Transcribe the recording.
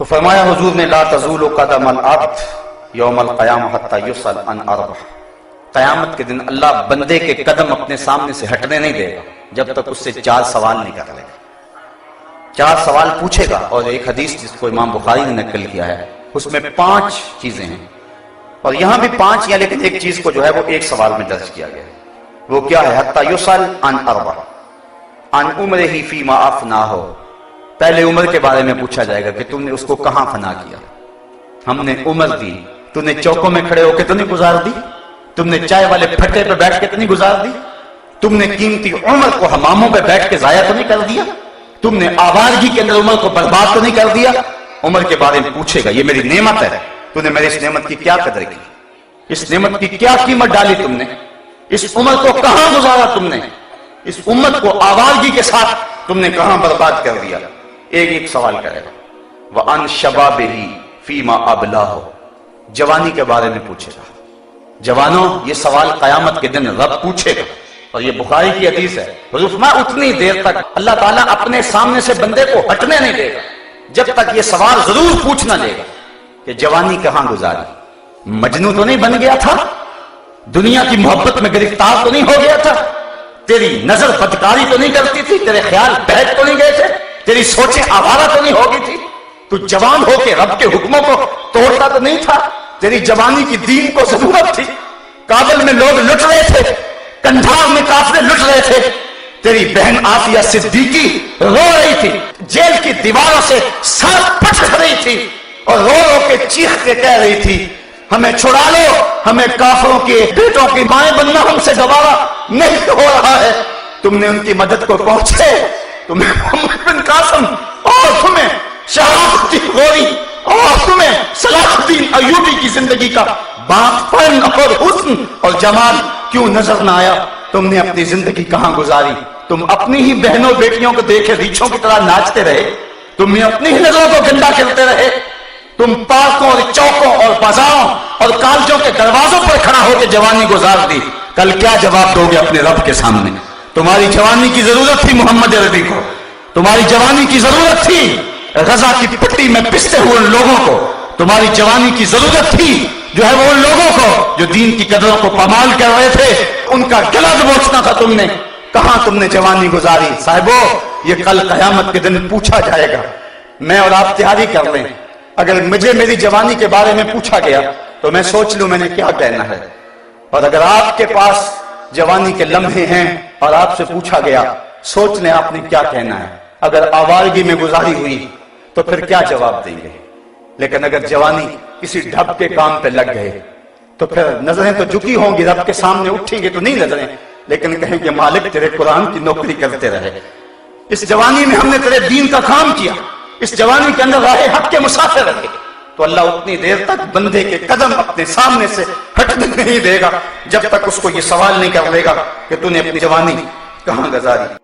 تو فرمایا حضور نے لا تزول قدم العبد یوم القیامہ حتی یسأل عن اربع، قیامت کے دن اللہ بندے کے قدم اپنے سامنے سے ہٹنے نہیں دے گا جب تک اس سے 4 سوال نہیں کر لے گا۔ 4 سوال پوچھے گا، اور ایک حدیث جس کو امام بخاری نے نقل کیا ہے اس میں 5 چیزیں ہیں، اور یہاں بھی 5 ہیں، لیکن ایک چیز کو جو ہے وہ ایک سوال میں درج کیا گیا ہے۔ وہ کیا ہے؟ حتی یسأل عن اربع عن عمرہ فیما افناہ، پہلے عمر کے بارے میں پوچھا جائے گا کہ تم نے اس کو کہاں فنا کیا۔ ہم نے عمر دی، تم نے چوکوں میں کھڑے ہو کے تو نہیں گزار دی، تم نے چائے والے پھٹے پہ بیٹھ کے تو نہیں گزار دی، تم نے قیمتی عمر کو حماموں پہ بیٹھ کے ضائع تو نہیں کر دیا، تم نے آوارگی کے اندر عمر کو برباد تو نہیں کر دیا۔ عمر کے بارے میں پوچھے گا، یہ میری نعمت ہے، تو نے میرے اس نعمت کی کیا قدر کی، اس نعمت کی کیا قیمت ڈالی تم نے، اس عمر کو کہاں گزارا تم نے، اس امت کو آوارگی کے ساتھ تم نے کہاں برباد کر دیا۔ ایک سوال کرے گا۔ وَعَنْ شَبَابِهِ فِيمَا أَبْلَاهُ، جوانی کے بارے میں پوچھے گا۔ جوانوں، یہ سوال قیامت کے دن رب پوچھے گا، اور یہ بخاری کی حدیث ہے۔ حضور فرمایا اتنی دیر تک اللہ تعالیٰ اپنے سامنے سے بندے کو ہٹنے نہیں دے گا جب تک یہ سوال ضرور پوچھنا لے گا کہ جوانی کہاں گزاری، مجنون تو نہیں بن گیا تھا، دنیا کی محبت میں گرفتار تو نہیں ہو گیا تھا، تیری نظر بدکاری تو نہیں کرتی تھی، تیرے خیال بہک تو نہیں گئے تھے، تیری سوچیں آوارہ تو نہیں ہوگی تھی، تو جوان ہو کے رب کے حکموں کو توڑتا تو نہیں تھا، تیری جوانی کی دین کو ضرورت تھی، کابل میں لوگ لٹ رہے تھے، کندھار میں کافرے لٹ رہے تھے، تیری بہن آفیہ صدیقی رو رہی تھی، جیل کی دیواروں سے سر پھٹ رہی تھی اور رو رو کے چیخ کے کہہ رہی تھی ہمیں چھڑا لو، ہمیں کافروں کے بیٹوں کی مائیں بننا ہم سے گوارا نہیں ہو رہا ہے۔ تم نے ان کی مدد کو پہنچے، تمہیں محمد بن قاسم اور تمہیں شہاب الدین غوری اور تمہیں صلاح الدین ایوبی کی زندگی کا باپ فن اور حسن اور جمال کیوں نظر نہ آیا؟ تم نے اپنی زندگی کہاں گزاری؟ تم اپنی ہی بہنوں بیٹیوں کو دیکھے ریچھوں کی طرح ناچتے رہے، تم نے اپنی ہی نظروں کو گندا کرتے رہے، تم پارکوں اور چوکوں اور بازاروں اور کالجوں کے دروازوں پر کھڑا ہو کے جوانی گزار دی۔ کل کیا جواب دو گے اپنے رب کے سامنے؟ تمہاری جوانی کی ضرورت تھی محمد عربی کو، تمہاری جوانی کی ضرورت تھی غزہ کی پٹی میں پستے ہوئے لوگوں کو، تمہاری جوانی کی ضرورت تھی جو ہے وہ ان لوگوں کو جو دین کی قدروں کو پامال کر رہے تھے، ان کا گلا دبوچنا تھا تم نے۔ کہاں تم نے جوانی گزاری؟ صاحبو، یہ کل قیامت کے دن پوچھا جائے گا۔ میں اور آپ تیاری کر لیں، اگر مجھے میری جوانی کے بارے میں پوچھا گیا تو میں سوچ لوں میں نے کیا کہنا ہے، اور اگر آپ کے پاس جوانی کے لمحے ہیں اور آپ سے پوچھا گیا سوچ لیں آپ نے کیا کہنا ہے۔ اگر آوارگی میں گزاری ہوئی تو پھر کیا جواب دیں گے، لیکن اگر جوانی کسی ڈھب کے کام پہ لگ گئے تو پھر نظریں تو جھکی ہوں گی، رب کے سامنے اٹھیں گے تو نہیں نظریں، لیکن کہیں گے مالک تیرے قرآن کی نوکری کرتے رہے، اس جوانی میں ہم نے تیرے دین کا کام کیا، اس جوانی کے اندر راہ حق کے مسافر رہے، تو اللہ اتنی دیر تک بندے کے قدم اپنے سامنے سے ہٹنے نہیں دے گا جب تک اس کو یہ سوال نہیں کر لے گا کہ تو نے اپنی جوانی کہاں گزاری۔